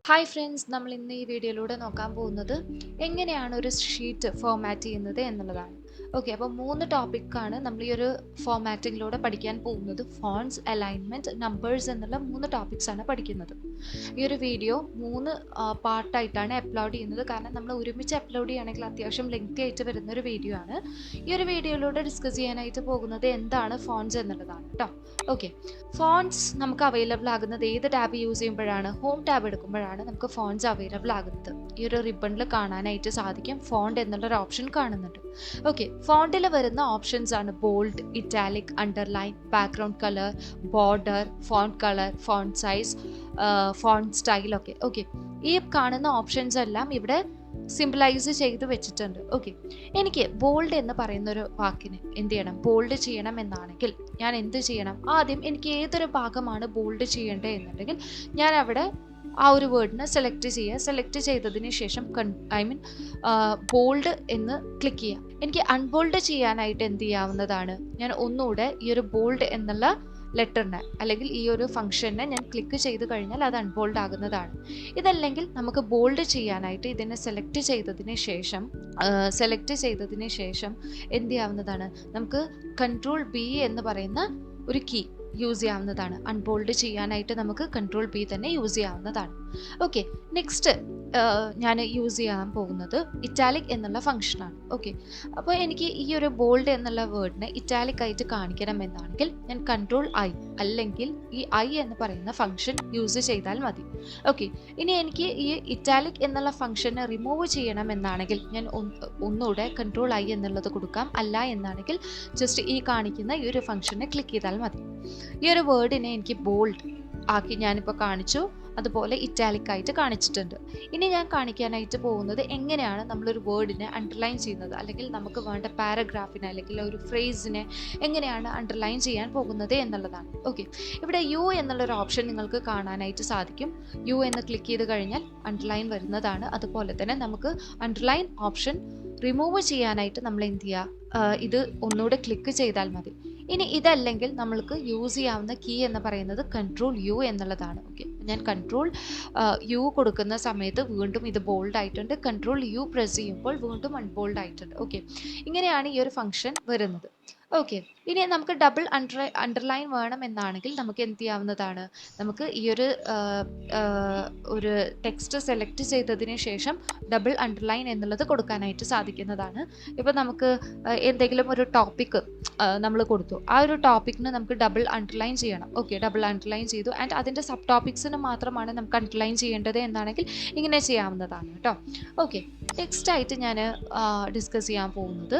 Hi friends, നമ്മൾ ഇന്ന് ഈ വീഡിയോയിലൂടെ നോക്കാൻ പോകുന്നത് എങ്ങനെയാണ് ഒരു ഷീറ്റ് ഫോർമാറ്റ് ചെയ്യുന്നത് എന്നുള്ളതാണ്. ഓക്കെ, അപ്പോൾ 3 ടോപ്പിക്കാണ് നമ്മൾ ഈ ഒരു ഫോർമാറ്റിങ്ങിലൂടെ പഠിക്കാൻ പോകുന്നത്. ഫോൺസ്, അലൈൻമെൻറ്റ്, നമ്പേഴ്സ് എന്നുള്ള 3 ടോപ്പിക്സാണ് പഠിക്കുന്നത്. ഈ ഒരു വീഡിയോ 3 പാർട്ടായിട്ടാണ് അപ്ലോഡ് ചെയ്യുന്നത്. കാരണം നമ്മൾ ഒരുമിച്ച് അപ്ലോഡ് ചെയ്യുകയാണെങ്കിൽ അത്യാവശ്യം ലെങ്തി ആയിട്ട് വരുന്നൊരു വീഡിയോ ആണ്. ഈ ഒരു വീഡിയോയിലൂടെ ഡിസ്കസ് ചെയ്യാനായിട്ട് പോകുന്നത് എന്താണ് ഫോൺസ് എന്നുള്ളതാണ് കേട്ടോ. ഓക്കെ, ഫോൺസ് നമുക്ക് അവൈലബിൾ ആകുന്നത് ഏത് ടാബ് യൂസ് ചെയ്യുമ്പോഴാണ്? ഹോം ടാബ് എടുക്കുമ്പോഴാണ് നമുക്ക് ഫോൺസ് അവൈലബിൾ ആകുന്നത്. ഈ ഒരു റിബണിൽ കാണാനായിട്ട് സാധിക്കും, ഫോണ്ട് എന്നുള്ളൊരു ഓപ്ഷൻ കാണുന്നുണ്ട്. ഓക്കെ, ഫോണ്ടിൽ വരുന്ന ഓപ്ഷൻസ് ആണ് bold, italic, underline, background colour, border, font colour, font size, font style ഒക്കെ. ഓക്കെ, ഈ കാണുന്ന ഓപ്ഷൻസ് എല്ലാം ഇവിടെ സിംപിളൈസ് ചെയ്ത് വെച്ചിട്ടുണ്ട്. ഓക്കെ, എനിക്ക് ബോൾഡ് എന്ന് പറയുന്ന ഒരു വാക്കിന് എന്ത് ചെയ്യണം? ബോൾഡ് ചെയ്യണം എന്നാണെങ്കിൽ ഞാൻ എന്ത് ചെയ്യണം? ആദ്യം എനിക്ക് ഏതൊരു ഭാഗമാണ് ബോൾഡ് ചെയ്യേണ്ടത് എന്നുണ്ടെങ്കിൽ ഞാൻ അവിടെ ആ ഒരു വേർഡിനെ സെലക്ട് ചെയ്തതിന് ശേഷം ബോൾഡ് എന്ന് ക്ലിക്ക് ചെയ്യാം. എനിക്ക് അൺബോൾഡ് ചെയ്യാനായിട്ട് എന്ത് ചെയ്യാവുന്നതാണ്? ഞാൻ ഒന്നുകൂടെ ഈ ഒരു ബോൾഡ് എന്നുള്ള ലെറ്ററിനെ അല്ലെങ്കിൽ ഈ ഒരു ഫംഗ്ഷനെ ഞാൻ ക്ലിക്ക് ചെയ്ത് കഴിഞ്ഞാൽ അത് അൺബോൾഡ് ആകുന്നതാണ്. ഇതല്ലെങ്കിൽ നമുക്ക് ബോൾഡ് ചെയ്യാനായിട്ട് ഇതിനെ സെലക്ട് ചെയ്തതിന് ശേഷം എന്ത് ചെയ്യാവുന്നതാണ്? നമുക്ക് Ctrl+B എന്ന് പറയുന്ന ഒരു കീ യൂസ് ചെയ്യാവുന്നതാണ്. അൺബോൾഡ് ചെയ്യാനായിട്ട് നമുക്ക് Ctrl+B തന്നെ യൂസ് ചെയ്യാവുന്നതാണ്. ഓക്കെ, നെക്സ്റ്റ് ഞാൻ യൂസ് ചെയ്യാൻ പോകുന്നത് ഇറ്റാലിക് എന്നുള്ള ഫംഗ്ഷനാണ്. ഓക്കെ, അപ്പോൾ എനിക്ക് ഈ ഒരു ബോൾഡ് എന്നുള്ള വേർഡിനെ ഇറ്റാലിക് ആയിട്ട് കാണിക്കണം എന്നാണെങ്കിൽ ഞാൻ Ctrl+I അല്ലെങ്കിൽ ഈ I എന്ന് പറയുന്ന ഫംഗ്ഷൻ യൂസ് ചെയ്താൽ മതി. ഓക്കെ, ഇനി എനിക്ക് ഈ ഇറ്റാലിക് എന്നുള്ള ഫംഗ്ഷനെ റിമൂവ് ചെയ്യണം എന്നാണെങ്കിൽ ഞാൻ ഒന്നുകൂടെ Ctrl+I എന്നുള്ളത് കൊടുക്കാം. അല്ല എന്നാണെങ്കിൽ ജസ്റ്റ് ഈ കാണിക്കുന്ന ഈ ഒരു ഫംഗ്ഷനെ ക്ലിക്ക് ചെയ്താൽ മതി. ഈ ഒരു വേർഡിനെ എനിക്ക് ബോൾഡ് ആക്കി ഞാനിപ്പോൾ കാണിച്ചു, അതുപോലെ ഇറ്റാലിക് ആയിട്ട് കാണിച്ചിട്ടുണ്ട്. ഇനി ഞാൻ കാണിക്കാനായിട്ട് പോകുന്നത് എങ്ങനെയാണ് നമ്മളൊരു വേർഡിനെ അണ്ടർലൈൻ ചെയ്യുന്നത്, അല്ലെങ്കിൽ നമുക്ക് വേണ്ട പാരഗ്രാഫിനെ അല്ലെങ്കിൽ ഒരു ഫ്രേസിനെ എങ്ങനെയാണ് അണ്ടർലൈൻ ചെയ്യാൻ പോകുന്നത് എന്നുള്ളതാണ്. ഓക്കെ, ഇവിടെ യു എന്നുള്ളൊരു ഓപ്ഷൻ നിങ്ങൾക്ക് കാണാനായിട്ട് സാധിക്കും. യു എന്ന് ക്ലിക്ക് ചെയ്ത് കഴിഞ്ഞാൽ അണ്ടർലൈൻ വരുന്നതാണ്. അതുപോലെ തന്നെ നമുക്ക് അണ്ടർലൈൻ ഓപ്ഷൻ റിമൂവ് ചെയ്യാനായിട്ട് നമ്മൾ എന്ത് ചെയ്യുക? ഇത് ഒന്നുകൂടെ ക്ലിക്ക് ചെയ്താൽ മതി. ഇനി ഇതല്ലെങ്കിൽ നമ്മൾക്ക് യൂസ് ചെയ്യാവുന്ന കീ എന്ന് പറയുന്നത് Ctrl+U എന്നുള്ളതാണ്. ഓക്കെ, ഞാൻ Ctrl+U കൊടുക്കുന്ന സമയത്ത് വീണ്ടും ഇത് ബോൾഡ് ആയിട്ടുണ്ട്. Ctrl+U പ്രസ് ചെയ്യുമ്പോൾ വീണ്ടും അൺബോൾഡ് ആയിട്ടുണ്ട്. ഓക്കെ, ഇങ്ങനെയാണ് ഈ ഒരു ഫംഗ്ഷൻ വരുന്നത്. ഓക്കെ, ഇനി നമുക്ക് ഡബിൾ അണ്ടർലൈൻ വേണം എന്നാണെങ്കിൽ നമുക്ക് എന്ത് ചെയ്യാവുന്നതാണ്? നമുക്ക് ഈ ഒരു ടെക്സ്റ്റ് സെലക്ട് ചെയ്തതിന് ശേഷം ഡബിൾ അണ്ടർലൈൻ എന്നുള്ളത് കൊടുക്കാനായിട്ട് സാധിക്കുന്നതാണ്. ഇപ്പോൾ നമുക്ക് എന്തെങ്കിലും ഒരു ടോപ്പിക്ക് നമ്മൾ കൊടുത്തു, ആ ഒരു ടോപ്പിക്കിന് നമുക്ക് ഡബിൾ അണ്ടർലൈൻ ചെയ്യണം. ഓക്കെ, ഡബിൾ അണ്ടർലൈൻ ചെയ്തു ആൻഡ് അതിൻ്റെ സബ് ടോപ്പിക്സിന് മാത്രമാണ് നമുക്ക് അണ്ടർലൈൻ ചെയ്യേണ്ടത് എന്നാണെങ്കിൽ ഇങ്ങനെ ചെയ്യാവുന്നതാണ് കേട്ടോ. ഓക്കെ, നെക്സ്റ്റ് ആയിട്ട് ഞാൻ ഡിസ്കസ് ചെയ്യാൻ പോകുന്നത്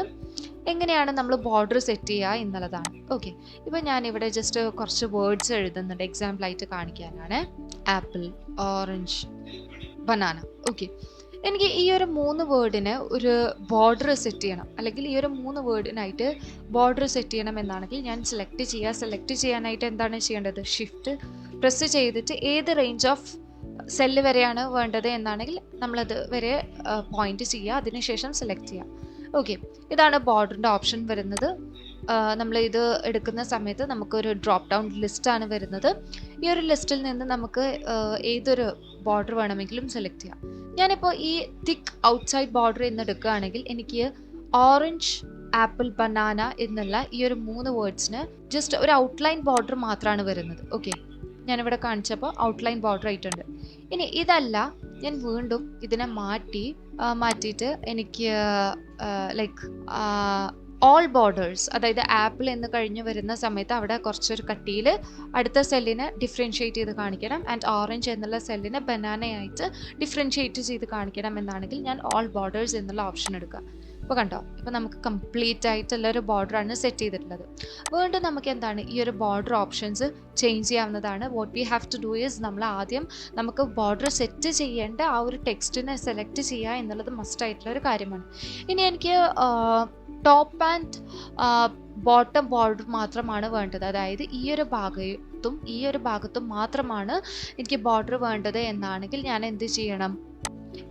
എങ്ങനെയാണ് നമ്മൾ ബോർഡർ സെറ്റ് ചെയ്യുക എന്നുള്ളതാണ്. ഓക്കെ, ഇപ്പോൾ ഞാനിവിടെ ജസ്റ്റ് കുറച്ച് വേർഡ്സ് എഴുതുന്നുണ്ട്, എക്സാമ്പിളായിട്ട് കാണിക്കാനാണ്. Apple, orange, banana. ഓക്കെ, എനിക്ക് ഈ ഒരു 3 വേർഡിന് ഒരു ബോർഡർ സെറ്റ് ചെയ്യണം, അല്ലെങ്കിൽ ഈ ഒരു 3 വേർഡിനായിട്ട് ബോർഡർ സെറ്റ് ചെയ്യണം എന്നാണെങ്കിൽ ഞാൻ സെലക്ട് ചെയ്യാനായിട്ട് എന്താണ് ചെയ്യേണ്ടത്? ഷിഫ്റ്റ് പ്രസ് ചെയ്തിട്ട് ഏത് റേഞ്ച് ഓഫ് സെല്ല് വരെയാണ് വേണ്ടത് എന്നാണെങ്കിൽ നമ്മളത് വരെ പോയിന്റ് ചെയ്യുക, അതിനുശേഷം സെലക്ട് ചെയ്യുക. ഓക്കെ, ഇതാണ് ബോർഡറിൻ്റെ ഓപ്ഷൻ വരുന്നത്. നമ്മൾ ഇത് എടുക്കുന്ന സമയത്ത് നമുക്കൊരു ഡ്രോപ്പ് ഡൗൺ ലിസ്റ്റാണ് വരുന്നത്. ഈ ഒരു ലിസ്റ്റിൽ നിന്ന് നമുക്ക് ഏതൊരു ബോർഡർ വേണമെങ്കിലും സെലക്ട് ചെയ്യാം. ഞാനിപ്പോൾ ഈ തിക്ക് ഔട്ട്സൈഡ് ബോർഡർ എന്ന് എടുക്കുകയാണെങ്കിൽ എനിക്ക് ഓറഞ്ച്, ആപ്പിൾ, ബനാന എന്നുള്ള ഈ ഒരു 3 വേർഡ്സിന് ജസ്റ്റ് ഒരു ഔട്ട്ലൈൻ ബോർഡർ മാത്രമാണ് വരുന്നത്. ഓക്കെ, ഞാനിവിടെ കാണിച്ചപ്പോൾ ഔട്ട്ലൈൻ ബോർഡർ ആയിട്ടുണ്ട്. ഇനി ഇതല്ല, ഞാൻ വീണ്ടും ഇതിനെ മാറ്റിയിട്ട് എനിക്ക് ഓൾ ബോർഡേഴ്സ്, അതായത് ആപ്പിൾ എന്ന് കഴിഞ്ഞ് വരുന്ന സമയത്ത് അവിടെ കുറച്ചൊരു കട്ടിയിൽ അടുത്ത സെല്ലിനെ ഡിഫറൻഷ്യേറ്റ് ചെയ്ത് കാണിക്കണം ആൻഡ് ഓറഞ്ച് എന്നുള്ള സെല്ലിനെ ബനാനയായിട്ട് ഡിഫറൻഷ്യേറ്റ് ചെയ്ത് കാണിക്കണം എന്നാണെങ്കിൽ ഞാൻ ഓൾ ബോർഡേഴ്സ് എന്നുള്ള ഓപ്ഷൻ എടുക്കുക. ഇപ്പോൾ കണ്ടോ, ഇപ്പോൾ നമുക്ക് കംപ്ലീറ്റ് ആയിട്ടുള്ള ഒരു ബോർഡറാണ് സെറ്റ് ചെയ്തിട്ടുള്ളത്. വീണ്ടും നമുക്ക് എന്താണ് ഈ ഒരു ബോർഡർ ഓപ്ഷൻസ് ചേഞ്ച് ചെയ്യാവുന്നതാണ്. What we have to do is നമ്മൾ ആദ്യം നമുക്ക് ബോർഡർ സെറ്റ് ചെയ്യേണ്ട ആ ഒരു ടെക്സ്റ്റിനെ സെലക്ട് ചെയ്യുക എന്നുള്ളത് മസ്റ്റ് ആയിട്ടുള്ള ഒരു കാര്യമാണ്. ഇനി എനിക്ക് ടോപ്പ് ആൻഡ് ബോട്ടം ബോർഡർ മാത്രമാണ് വേണ്ടത്, അതായത് ഈ ഒരു ഭാഗത്തും മാത്രമാണ് എനിക്ക് ബോർഡർ വേണ്ടത് എന്നാണെങ്കിൽ ഞാൻ എന്ത് ചെയ്യണം?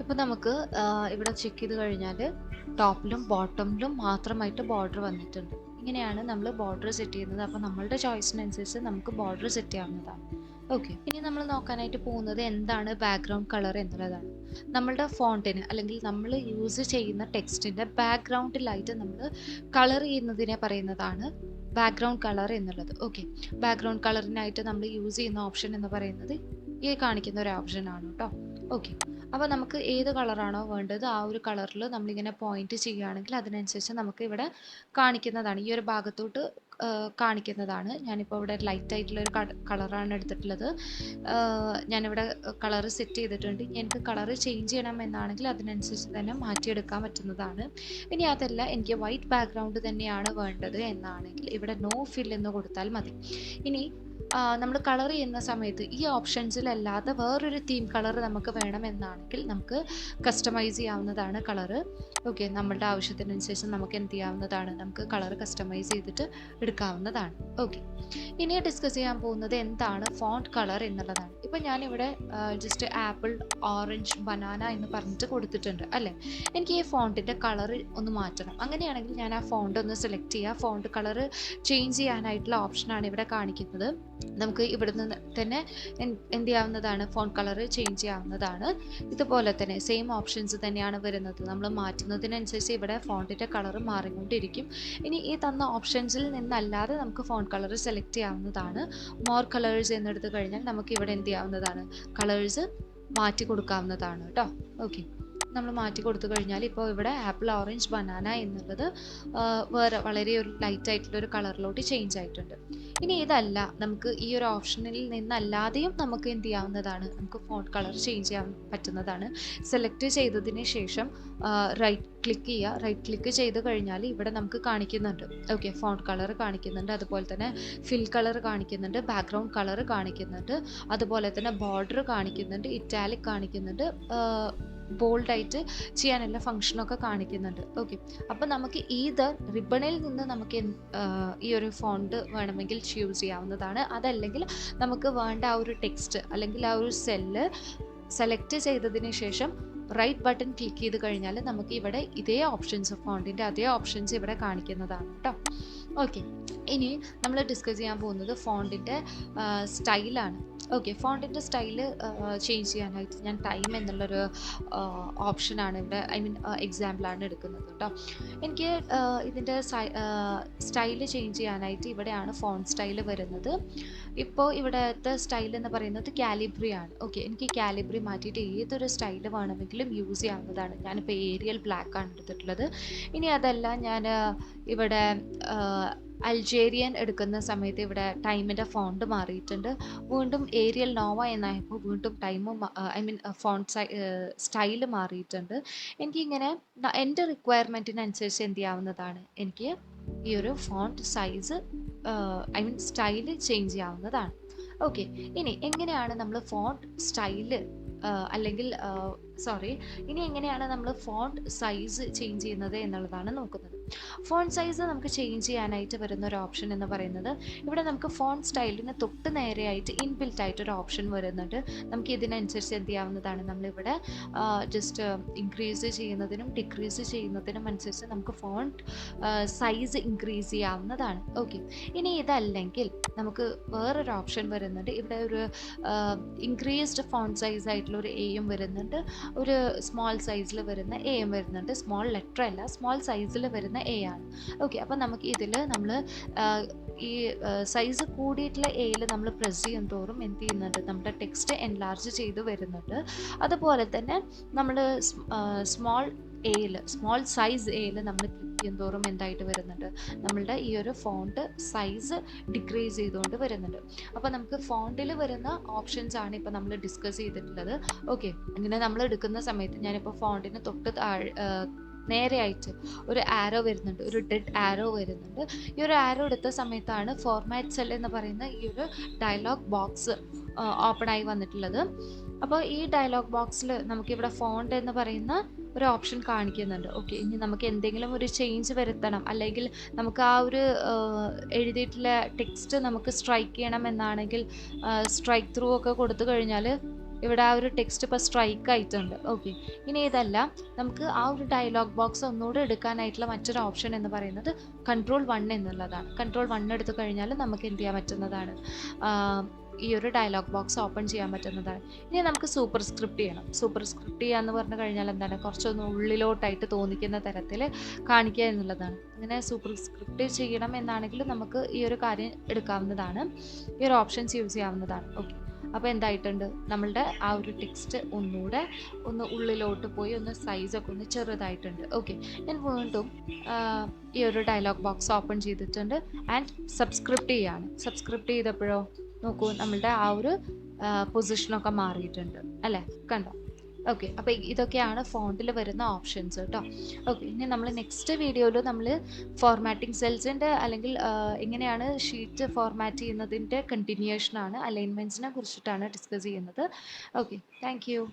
ഇപ്പോൾ നമുക്ക് ഇവിടെ ചെക്ക് ചെയ്ത് കഴിഞ്ഞാൽ ടോപ്പിലും ബോട്ടമിലും മാത്രമായിട്ട് ബോർഡർ വന്നിട്ടുണ്ട്. ഇങ്ങനെയാണ് നമ്മൾ ബോർഡർ സെറ്റ് ചെയ്യുന്നത്. അപ്പോൾ നമ്മളുടെ ചോയ്സിനനുസരിച്ച് നമുക്ക് ബോർഡർ സെറ്റ് ചെയ്യാവുന്നതാണ്. ഓക്കെ, ഇനി നമ്മൾ നോക്കാനായിട്ട് പോകുന്നത് എന്താണ് ബാക്ക്ഗ്രൗണ്ട് കളർ എന്നുള്ളതാണ്. നമ്മളുടെ ഫോണ്ടിന് അല്ലെങ്കിൽ നമ്മൾ യൂസ് ചെയ്യുന്ന ടെക്സ്റ്റിൻ്റെ ബാക്ക്ഗ്രൗണ്ടിലായിട്ട് നമ്മൾ കളർ ചെയ്യുന്നതിനെ പറയുന്നതാണ് ബാക്ക്ഗ്രൗണ്ട് കളർ എന്നുള്ളത്. ഓക്കെ, ബാക്ക്ഗ്രൗണ്ട് കളറിനായിട്ട് നമ്മൾ യൂസ് ചെയ്യുന്ന ഓപ്ഷൻ എന്ന് പറയുന്നത് ഈ കാണിക്കുന്ന ഒരു ഓപ്ഷൻ ആണ് കേട്ടോ. ഓക്കെ, അപ്പോൾ നമുക്ക് ഏത് കളറാണോ വേണ്ടത് ആ ഒരു കളറിൽ നമ്മളിങ്ങനെ പോയിന്റ് ചെയ്യുകയാണെങ്കിൽ അതിനനുസരിച്ച് നമുക്ക് ഇവിടെ കാണിക്കുന്നതാണ്, ഈ ഒരു ഭാഗത്തോട്ട് കാണിക്കുന്നതാണ്. ഞാനിപ്പോൾ ഇവിടെ ലൈറ്റ് ആയിട്ടുള്ളൊരു കളറാണ് എടുത്തിട്ടുള്ളത്. ഞാനിവിടെ കളറ് സെറ്റ് ചെയ്തിട്ടുണ്ട്. എനിക്ക് കളറ് ചേഞ്ച് ചെയ്യണം എന്നാണെങ്കിൽ അതിനനുസരിച്ച് തന്നെ മാറ്റിയെടുക്കാൻ പറ്റുന്നതാണ്. ഇനി അതല്ല എനിക്ക് വൈറ്റ് ബാക്ക്ഗ്രൗണ്ട് തന്നെയാണ് വേണ്ടത് എന്നാണെങ്കിൽ ഇവിടെ നോ ഫിൽ എന്ന് കൊടുത്താൽ മതി. ഇനി നമ്മൾ കളർ ചെയ്യുന്ന സമയത്ത് ഈ ഓപ്ഷൻസിലല്ലാതെ വേറൊരു തീം കളർ നമുക്ക് വേണമെന്നാണെങ്കിൽ നമുക്ക് കസ്റ്റമൈസ് ചെയ്യാവുന്നതാണ് കളറ്. ഓക്കെ, നമ്മളുടെ ആവശ്യത്തിനനുസരിച്ച് നമുക്ക് എന്ത് ചെയ്യാവുന്നതാണ്, നമുക്ക് കളർ കസ്റ്റമൈസ് ചെയ്തിട്ട് എടുക്കാവുന്നതാണ്. ഓക്കെ, ഇനി ഡിസ്കസ് ചെയ്യാൻ പോകുന്നത് എന്താണ് ഫോണ്ട് കളർ എന്നുള്ളതാണ്. ഇപ്പം ഞാനിവിടെ ജസ്റ്റ് ആപ്പിൾ, ഓറഞ്ച്, ബനാന എന്ന് പറഞ്ഞിട്ട് കൊടുത്തിട്ടുണ്ട് അല്ലേ. എനിക്ക് ഈ ഫോണ്ടിൻ്റെ കളർ ഒന്ന് മാറ്റണം. അങ്ങനെയാണെങ്കിൽ ഞാൻ ആ ഫോണ്ട് ഒന്ന് സെലക്ട് ചെയ്യുക. ഫോണ്ട് കളർ ചേഞ്ച് ചെയ്യാനായിട്ടുള്ള ഓപ്ഷനാണ് ഇവിടെ കാണിക്കുന്നത്. നമുക്ക് ഇവിടുന്ന് തന്നെ എന്ത് ചെയ്യാവുന്നതാണ്, ഫോണ്ട് കളർ ചേഞ്ച് ചെയ്യാവുന്നതാണ്. ഇതുപോലെ തന്നെ സെയിം ഓപ്ഷൻസ് തന്നെയാണ് വരുന്നത്. നമ്മൾ മാറ്റുന്നതിനനുസരിച്ച് ഇവിടെ ഫോണ്ടിൻ്റെ കളർ മാറിക്കൊണ്ടിരിക്കും. ഇനി ഈ തന്ന ഓപ്ഷൻസിൽ നിന്നല്ലാതെ നമുക്ക് ഫോണ്ട് കളർ സെലക്ട് ചെയ്യാവുന്നതാണ്. മോർ കളേഴ്സ് എന്നെടുത്ത് കഴിഞ്ഞാൽ നമുക്ക് ഇവിടെ എന്ത് ചെയ്യാവുന്നതാണ്, കളേഴ്സ് മാറ്റി കൊടുക്കാവുന്നതാണ് കേട്ടോ. ഓക്കെ, നമ്മൾ മാറ്റി കൊടുത്തു കഴിഞ്ഞാൽ ഇപ്പോൾ ഇവിടെ ആപ്പിൾ, ഓറഞ്ച്, ബനാന എന്നുള്ളത് വേറെ വളരെ ഒരു ലൈറ്റ് ആയിട്ടുള്ള ഒരു കളറിലോട്ട് ചേഞ്ച് ആയിട്ടുണ്ട്. ഇനി ഇതല്ല, നമുക്ക് ഈ ഒരു ഓപ്ഷനിൽ നിന്നല്ലാതെയും നമുക്ക് എന്ത് ചെയ്യാവുന്നതാണ്, നമുക്ക് ഫോണ്ട് കളർ ചേഞ്ച് ചെയ്യാൻ പറ്റുന്നതാണ്. സെലക്ട് ചെയ്തതിന് ശേഷം റൈറ്റ് ക്ലിക്ക് ചെയ്യുക. റൈറ്റ് ക്ലിക്ക് ചെയ്ത് കഴിഞ്ഞാൽ ഇവിടെ നമുക്ക് കാണിക്കുന്നുണ്ട്. ഓക്കെ, ഫോണ്ട് കളർ കാണിക്കുന്നുണ്ട്, അതുപോലെ തന്നെ ഫിൽ കളർ കാണിക്കുന്നുണ്ട്, ബാക്ക്ഗ്രൗണ്ട് കളർ കാണിക്കുന്നുണ്ട്, അതുപോലെ തന്നെ ബോർഡർ കാണിക്കുന്നുണ്ട്, ഇറ്റാലിക് കാണിക്കുന്നുണ്ട്, ബോൾഡായിട്ട് ചെയ്യാനുള്ള ഫങ്ഷനൊക്കെ കാണിക്കുന്നുണ്ട്. ഓക്കെ, അപ്പോൾ നമുക്ക് ഈതർ റിബണിൽ നിന്ന് നമുക്ക് ഈ ഒരു ഫോണ്ട് വേണമെങ്കിൽ ചൂസ് ചെയ്യാവുന്നതാണ്. അതല്ലെങ്കിൽ നമുക്ക് വേണ്ട ആ ഒരു ടെക്സ്റ്റ് അല്ലെങ്കിൽ ആ ഒരു സെല്ല് സെലക്ട് ചെയ്തതിന് ശേഷം റൈറ്റ് ബട്ടൺ ക്ലിക്ക് ചെയ്ത് കഴിഞ്ഞാൽ നമുക്ക് ഇവിടെ ഇതേ ഓപ്ഷൻസ്, ഫോണ്ടിൻ്റെ അതേ ഓപ്ഷൻസ് ഇവിടെ കാണിക്കുന്നതാണ് കേട്ടോ. ഓക്കെ, ഇനി നമ്മൾ ഡിസ്കസ് ചെയ്യാൻ പോകുന്നത് ഫോണ്ടിൻ്റെ സ്റ്റൈലാണ്. ഓക്കെ, ഫോണ്ടിൻ്റെ സ്റ്റൈല് ചേഞ്ച് ചെയ്യാനായിട്ട് ഞാൻ ടൈം എന്നുള്ളൊരു ഓപ്ഷനാണ് ഇവിടെ, ഐ മീൻ എക്സാമ്പിളാണ് എടുക്കുന്നത് കേട്ടോ. എനിക്ക് ഇതിൻ്റെ സ്റ്റൈല് ചേഞ്ച് ചെയ്യാനായിട്ട് ഇവിടെയാണ് ഫോണ്ട് സ്റ്റൈല് വരുന്നത്. ഇപ്പോൾ ഇവിടുത്തെ സ്റ്റൈൽ എന്ന് പറയുന്നത് കാലിബ്രി ആണ്. ഓക്കെ, എനിക്ക് കാലിബ്രി മാറ്റിയിട്ട് ഏതൊരു സ്റ്റൈല് വേണമെങ്കിലും യൂസ് ചെയ്യാവുന്നതാണ്. ഞാനിപ്പോൾ ഏരിയൽ ബ്ലാക്ക് ആണ് എടുത്തിട്ടുള്ളത്. ഇനി അതല്ല, ഞാൻ ഇവിടെ അൾജേരിയൻ എടുക്കുന്ന സമയത്ത് ഇവിടെ ടൈമിൻ്റെ ഫോണ്ട് മാറിയിട്ടുണ്ട്. വീണ്ടും ഏരിയൽ നോവ എന്നായപ്പോൾ വീണ്ടും ടൈമും ഐ മീൻ ഫോണ്ട് സ്റ്റൈല് മാറിയിട്ടുണ്ട്. എനിക്കിങ്ങനെ എൻ്റെ റിക്വയർമെൻറ്റിനനുസരിച്ച് എന്ത് ചെയ്യാവുന്നതാണ്, എനിക്ക് ഈ ഒരു font size I mean style change ചെയ്യാവുന്നതാണ്. ഓക്കെ, ഇനി എങ്ങനെയാണ് നമ്മൾ ഫോണ്ട് സ്റ്റൈല് അല്ലെങ്കിൽ ഇനി എങ്ങനെയാണ് നമ്മൾ ഫോണ്ട് സൈസ് ചേഞ്ച് ചെയ്യുന്നത് എന്നുള്ളതാണ് നോക്കുന്നത്. ഫോണ്ട് സൈസ് നമുക്ക് ചേഞ്ച് ചെയ്യാനായിട്ട് വരുന്ന ഒരു ഓപ്ഷൻ എന്ന് പറയുന്നത്, ഇവിടെ നമുക്ക് ഫോണ്ട് സ്റ്റൈലിന് തൊട്ട് നേരെയായിട്ട് ഇൻബിൽറ്റ് ആയിട്ടൊരു ഓപ്ഷൻ വരുന്നുണ്ട്. നമുക്ക് ഇതിനനുസരിച്ച് എന്ത് ചെയ്യാവുന്നതാണ്, നമ്മളിവിടെ ജസ്റ്റ് ഇൻക്രീസ് ചെയ്യുന്നതിനും ഡിക്രീസ് ചെയ്യുന്നതിനും അനുസരിച്ച് നമുക്ക് ഫോണ്ട് സൈസ് ഇൻക്രീസ് ചെയ്യാവുന്നതാണ്. ഓക്കെ, ഇനി ഇതല്ലെങ്കിൽ നമുക്ക് വേറൊരു ഓപ്ഷൻ വരുന്നുണ്ട്. ഇവിടെ ഒരു ഇൻക്രീസ്ഡ് ഫോണ്ട് സൈസ് ആയിട്ടുള്ള ഒരു എയും വരുന്നുണ്ട്, ഒരു സ്മോൾ സൈസിൽ വരുന്ന എയും വരുന്നുണ്ട്. സ്മോൾ ലെറ്റർ അല്ല, സ്മോൾ സൈസിൽ വരുന്ന എ ആണ്. ഓക്കെ, അപ്പം നമുക്ക് ഇതിൽ നമ്മൾ ഈ സൈസ് കൂടിയിട്ടുള്ള എയിൽ നമ്മൾ പ്രസ് ചെയ്യും തോറും എന്ത് ചെയ്യുന്നുണ്ട്, നമ്മുടെ ടെക്സ്റ്റ് എൻലാർജ് ചെയ്ത് വരുന്നുണ്ട്. അതുപോലെ തന്നെ നമ്മൾ സ്മോൾ സൈസ് എയിൽ നമ്മൾ ക്ലിക്ക് ചെയ്യും തോറും എന്തായിട്ട് വരുന്നുണ്ട്, നമ്മളുടെ ഈ ഒരു ഫോണ്ട് സൈസ് ഡിക്രീസ് ചെയ്തുകൊണ്ട് വരുന്നുണ്ട്. അപ്പോൾ നമുക്ക് ഫോണ്ടിൽ വരുന്ന ഓപ്ഷൻസ് ആണ് ഇപ്പോൾ നമ്മൾ ഡിസ്കസ് ചെയ്തിട്ടുള്ളത്. ഓക്കെ, ഇങ്ങനെ നമ്മൾ എടുക്കുന്ന സമയത്ത് ഞാനിപ്പോൾ ഫോണ്ടിന് തൊട്ട് നേരെയായിട്ട് ഒരു ആരോ വരുന്നുണ്ട്, ഒരു ഡെഡ് ആരോ വരുന്നുണ്ട്. ഈ ഒരു ആരോ എടുത്ത സമയത്താണ് ഫോർമാറ്റ് സെൽ എന്ന് പറയുന്ന ഈ ഒരു ഡയലോഗ് ബോക്സ് ഓപ്പൺ ആയി വന്നിട്ടുള്ളത്. അപ്പോൾ ഈ ഡയലോഗ് ബോക്സിൽ നമുക്കിവിടെ ഫോണ്ട് എന്ന് പറയുന്ന ഒരു ഓപ്ഷൻ കാണിക്കുന്നുണ്ട്. ഓക്കെ, ഇനി നമുക്ക് എന്തെങ്കിലും ഒരു ചേഞ്ച് വരുത്തണം, അല്ലെങ്കിൽ നമുക്ക് ആ ഒരു എഴുതിയിട്ടുള്ള ടെക്സ്റ്റ് നമുക്ക് സ്ട്രൈക്ക് ചെയ്യണം എന്നാണെങ്കിൽ സ്ട്രൈക്ക് ത്രൂ ഒക്കെ കൊടുത്തു കഴിഞ്ഞാൽ ഇവിടെ ആ ഒരു ടെക്സ്റ്റ് ഇപ്പോൾ സ്ട്രൈക്ക് ആയിട്ടുണ്ട്. ഓക്കെ, ഇനി ഇതല്ല, നമുക്ക് ആ ഒരു ഡയലോഗ് ബോക്സ് ഒന്നുകൂടെ എടുക്കാനായിട്ടുള്ള മറ്റൊരു ഓപ്ഷൻ എന്ന് പറയുന്നത് Control 1 എന്നുള്ളതാണ്. Control 1 എടുത്തു കഴിഞ്ഞാൽ നമുക്ക് എന്ത് ചെയ്യാൻ പറ്റുന്നതാണ്, ഈ ഒരു ഡയലോഗ് ബോക്സ് ഓപ്പൺ ചെയ്യാൻ പറ്റുന്നതാണ്. ഇനി നമുക്ക് സൂപ്പർ സ്ക്രിപ്റ്റ് ചെയ്യണം. സൂപ്പർ സ്ക്രിപ്റ്റ് ചെയ്യാന്ന് പറഞ്ഞു കഴിഞ്ഞാൽ എന്താണ്, കുറച്ചൊന്ന് ഉള്ളിലോട്ടായിട്ട് തോന്നിക്കുന്ന തരത്തിൽ കാണിക്കുക എന്നുള്ളതാണ്. അങ്ങനെ സൂപ്പർ സ്ക്രിപ്റ്റ് ചെയ്യണം എന്നാണെങ്കിൽ നമുക്ക് ഈ ഒരു കാര്യം എടുക്കാവുന്നതാണ്, ഈ ഒരു ഓപ്ഷൻസ് യൂസ് ചെയ്യാവുന്നതാണ്. ഓക്കെ, അപ്പോൾ എന്തായിട്ടുണ്ട്, നമ്മളുടെ ആ ഒരു ടെക്സ്റ്റ് ഒന്നുകൂടെ ഒന്ന് ഉള്ളിലോട്ട് പോയി ഒന്ന് സൈസൊക്കെ ഒന്ന് ചെറുതായിട്ടുണ്ട്. ഓക്കെ, ഞാൻ വീണ്ടും ഈ ഒരു ഡയലോഗ് ബോക്സ് ഓപ്പൺ ചെയ്തിട്ടുണ്ട് ആൻഡ് സബ്സ്ക്രിപ്റ്റ് ചെയ്യാണ്. സബ്സ്ക്രിപ്റ്റ് ചെയ്തപ്പോഴോ നോക്കൂ, നമ്മളുടെ ആ ഒരു പൊസിഷനൊക്കെ മാറിയിട്ടുണ്ട് അല്ലേ, കണ്ടോ? ഓക്കെ, അപ്പോൾ ഇതൊക്കെയാണ് ഫോണ്ടിൽ വരുന്ന ഓപ്ഷൻസ് കേട്ടോ. ഓക്കെ, ഇനി നമ്മൾ നെക്സ്റ്റ് വീഡിയോയിൽ നമ്മൾ ഫോർമാറ്റിംഗ് സെൽസിൻ്റെ അല്ലെങ്കിൽ എങ്ങനെയാണ് ഷീറ്റ് ഫോർമാറ്റ് ചെയ്യുന്നതിൻ്റെ കണ്ടിന്യൂഷനാണ്, അലൈൻമെൻറ്റ്സിനെ കുറിച്ചിട്ടാണ് ഡിസ്കസ് ചെയ്യുന്നത്. Okay, thank you.